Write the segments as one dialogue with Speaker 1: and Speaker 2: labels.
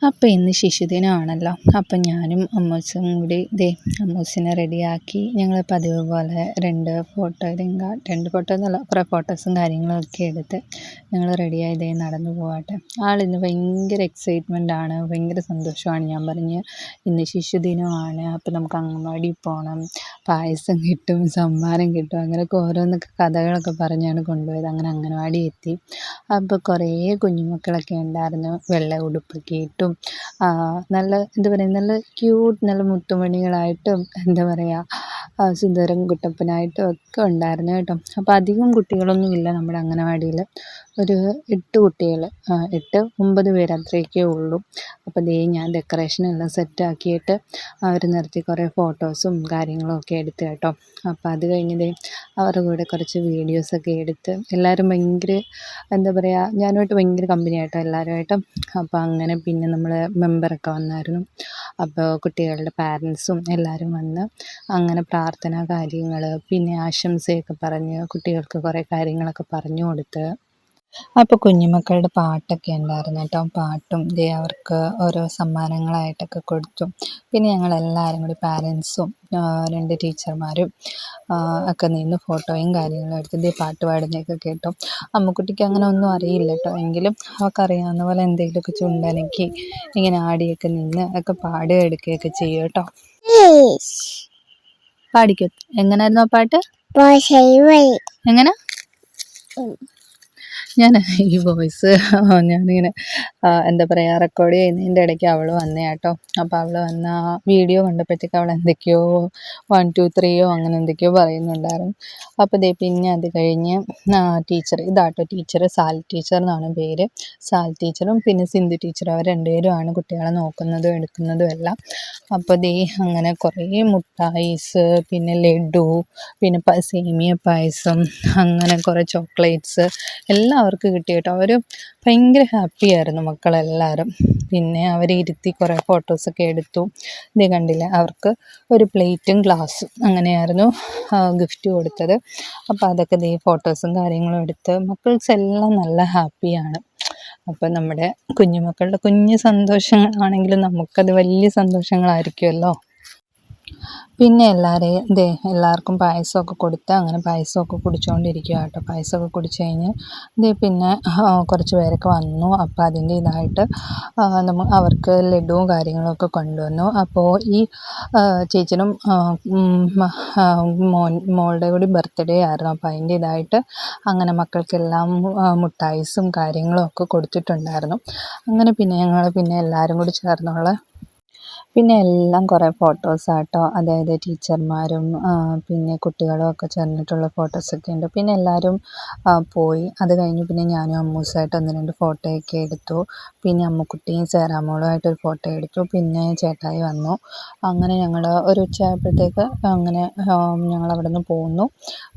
Speaker 1: അപ്പോൾ ഇന്ന് ശിശുദിനമാണല്ലോ. അപ്പം ഞാനും അമ്മൂസും കൂടി അമ്മൂസിനെ റെഡിയാക്കി ഞങ്ങൾ പതിവ് പോലെ രണ്ട് ഫോട്ടോ എന്നല്ല, കുറേ ഫോട്ടോസും കാര്യങ്ങളൊക്കെ എടുത്ത് ഞങ്ങൾ റെഡിയായി നടന്നു പോകട്ടെ. ആളിന്ന് ഭയങ്കര എക്സൈറ്റ്മെൻ്റ് ആണ്, ഭയങ്കര സന്തോഷമാണ്. ഞാൻ പറഞ്ഞ് ഇന്ന് ശിശുദിനമാണ്, അപ്പം നമുക്ക് അംഗൻവാടി പോകണം, പായസം കിട്ടും, സമ്മാനം കിട്ടും, അങ്ങനെയൊക്കെ ഓരോന്നൊക്കെ കഥകളൊക്കെ പറഞ്ഞാണ് കൊണ്ടുപോയത്. അങ്ങനെ അംഗൻവാടി എത്തി. അപ്പോൾ കുറേ കുഞ്ഞുമക്കളൊക്കെ ഉണ്ടായിരുന്നു, വെള്ള ഉടുപ്പൊക്കെ ഇട്ടും നല്ല എന്താ പറയുക, നല്ല ക്യൂട്ട്, നല്ല മുത്തുമണികളായിട്ടും എന്താ പറയുക, സുന്ദരം കുട്ടപ്പനായിട്ടും ഒക്കെ ഉണ്ടായിരുന്നു കേട്ടോ. അപ്പോൾ അധികം കുട്ടികളൊന്നുമില്ല നമ്മുടെ അംഗനവാടിയിൽ, ഒരു 8 കുട്ടികൾ, 8-9 പേര് അത്രയൊക്കെ ഉള്ളൂ. അപ്പോൾ ഞാൻ ഡെക്കറേഷനെല്ലാം സെറ്റാക്കിയിട്ട് അവർ നിർത്തി കുറേ ഫോട്ടോസും കാര്യങ്ങളും ഒക്കെ എടുത്ത് കേട്ടോ. അപ്പോൾ അത് കഴിഞ്ഞ് അവരുടെ കൂടെ കുറച്ച് വീഡിയോസൊക്കെ എടുത്ത് എല്ലാവരും ഭയങ്കര എന്താ പറയുക, ഞാനുമായിട്ട് ഭയങ്കര കമ്പനി ആയിട്ടോ എല്ലാവരുമായിട്ടും. അപ്പോൾ അങ്ങനെ പിന്നെ നമ്മൾ മെമ്പറൊക്കെ വന്നായിരുന്നു. അപ്പോൾ കുട്ടികളുടെ പാരൻസും എല്ലാവരും വന്ന് അങ്ങനെ പ്രാർത്ഥന കാര്യങ്ങൾ, പിന്നെ ആശംസയൊക്കെ പറഞ്ഞ് കുട്ടികൾക്ക് കുറേ കാര്യങ്ങളൊക്കെ പറഞ്ഞു കൊടുത്ത്. അപ്പോൾ കുഞ്ഞുമക്കളുടെ പാട്ടൊക്കെ ഉണ്ടായിരുന്നു കേട്ടോ. പാട്ടും അവർക്ക് ഓരോ സമ്മാനങ്ങളായിട്ടൊക്കെ കൊടുത്തു. പിന്നെ ഞങ്ങളെല്ലാവരും കൂടി പാരൻസും 2 ടീച്ചർമാരും ഒക്കെ നിന്ന് ഫോട്ടോയും കാര്യങ്ങളും എടുത്ത് പാട്ട് പാടുന്നതൊക്കെ കേട്ടോ. അമ്മുക്കുട്ടിക്ക് അങ്ങനെ ഒന്നും അറിയില്ല കേട്ടോ, എങ്കിലും അവൾക്കറിയാവുന്ന പോലെ എന്തെങ്കിലുമൊക്കെ ചുണ്ടനക്കി ഇങ്ങനെ ആടിയൊക്കെ നിന്ന് ഒക്കെ പാടുക എടുക്കുകയൊക്കെ ചെയ്യും കേട്ടോ. പാടിക്കോ, എങ്ങനെയായിരുന്നു ആ പാട്ട്? എങ്ങനെ? ഞാൻ ഈ വോയിസ് ഞാനിങ്ങനെ എന്താ പറയുക, റെക്കോർഡ് ചെയ്യുന്നതിൻ്റെ ഇടയ്ക്ക് അവൾ വന്നേ കേട്ടോ. അപ്പോൾ അവൾ വന്ന ആ വീഡിയോ കണ്ടപ്പോഴത്തേക്ക് അവൾ എന്തൊക്കെയോ 1 2 3 അങ്ങനെ എന്തൊക്കെയോ പറയുന്നുണ്ടായിരുന്നു. അപ്പോൾ പിന്നെ അത് കഴിഞ്ഞ് ടീച്ചർ ഇതാട്ടോ, ടീച്ചർ സാൽ ടീച്ചർ എന്നാണ് പേര്. സാൽ ടീച്ചറും പിന്നെ സിന്ധു ടീച്ചറും, അവർ 2 പേരുമാണ് കുട്ടികളെ നോക്കുന്നതും എടുക്കുന്നതും എല്ലാം. അപ്പോൾ അങ്ങനെ കുറേ മുട്ടായിസ്, പിന്നെ ലഡു, പിന്നെ സേമിയ പായസം, അങ്ങനെ കുറേ ചോക്ലേറ്റ്സ് എല്ലാം അവർക്ക് കിട്ടി കേട്ടോ. അവർ ഭയങ്കര ഹാപ്പിയായിരുന്നു മക്കളെല്ലാവരും. പിന്നെ അവരെ ഇരുത്തി കുറേ ഫോട്ടോസൊക്കെ എടുത്തു. കണ്ടില്ലേ, അവർക്ക് ഒരു പ്ലേറ്റും ഗ്ലാസ്സും അങ്ങനെയായിരുന്നു ഗിഫ്റ്റ് കൊടുത്തത്. അപ്പോൾ അതൊക്കെ ഫോട്ടോസും കാര്യങ്ങളും എടുത്ത് മക്കൾസ് എല്ലാം നല്ല ഹാപ്പിയാണ്. അപ്പം നമ്മുടെ കുഞ്ഞുമക്കളുടെ കുഞ്ഞു സന്തോഷങ്ങളാണെങ്കിലും നമുക്കത് വലിയ സന്തോഷങ്ങളായിരിക്കുമല്ലോ. പിന്നെ എല്ലാവർക്കും പായസമൊക്കെ കൊടുത്ത് അങ്ങനെ പായസമൊക്കെ കുടിച്ചുകൊണ്ടിരിക്കുക കേട്ടോ. പായസമൊക്കെ കുടിച്ച് കഴിഞ്ഞ് പിന്നെ കുറച്ച് പേരൊക്കെ വന്നു. അപ്പോൾ അതിൻ്റെ ഇതായിട്ട് അവർക്ക് ലഡുവും കാര്യങ്ങളൊക്കെ കൊണ്ടുവന്നു. അപ്പോൾ ഈ ചേച്ചനും മോളുടെ കൂടി ബർത്ത്ഡേ ആയിരുന്നു. അപ്പോൾ അതിൻ്റെ ഇതായിട്ട് അങ്ങനെ മക്കൾക്കെല്ലാം മുട്ടായിസും കാര്യങ്ങളും ഒക്കെ കൊടുത്തിട്ടുണ്ടായിരുന്നു. അങ്ങനെ പിന്നെ ഞങ്ങൾ എല്ലാവരും കൂടി ചേർന്നുള്ള പിന്നെ എല്ലാം കുറേ ഫോട്ടോസാട്ടോ, അതായത് ടീച്ചർമാരും പിന്നെ കുട്ടികളും ഒക്കെ ചേർന്നിട്ടുള്ള ഫോട്ടോസൊക്കെ ഉണ്ട്. പിന്നെ എല്ലാവരും പോയി. അത് കഴിഞ്ഞ് പിന്നെ ഞാനും അമ്മൂസായിട്ട് 1 2 ഫോട്ടോയൊക്കെ എടുത്തു. പിന്നെ അമ്മുക്കുട്ടിയും സേറാമോളുമായിട്ടൊരു ഫോട്ടോ എടുത്തു. പിന്നെ ചേട്ടായി വന്നു. അങ്ങനെ ഞങ്ങൾ ഒരു ഉച്ചയായപ്പോഴത്തേക്ക് അങ്ങനെ ഞങ്ങൾ അവിടെ നിന്ന് പോന്നു.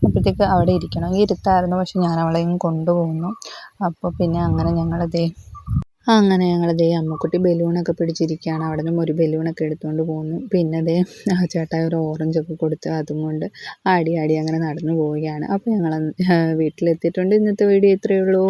Speaker 1: അപ്പോഴത്തേക്ക് അവിടെ ഇരിക്കണം ഇരുത്തായിരുന്നു, പക്ഷെ ഞാൻ അവളെയും കൊണ്ടുപോകുന്നു. അപ്പോൾ പിന്നെ അങ്ങനെ ഞങ്ങൾ അമ്മുക്കുട്ടി ബലൂണൊക്കെ പിടിച്ചിരിക്കുകയാണ്. അവിടെ നിന്നും ഒരു ബലൂണൊക്കെ എടുത്തുകൊണ്ട് പോന്നു. പിന്നെ ചേട്ടായി ഒരു ഓറഞ്ചൊക്കെ കൊടുത്ത് അതും കൊണ്ട് ആടി അങ്ങനെ നടന്നു പോവുകയാണ്. അപ്പോൾ ഞങ്ങൾ വീട്ടിലെത്തിയിട്ടുണ്ട്. ഇന്നത്തെ വീഡിയോ ഇത്രയേ ഉള്ളൂ.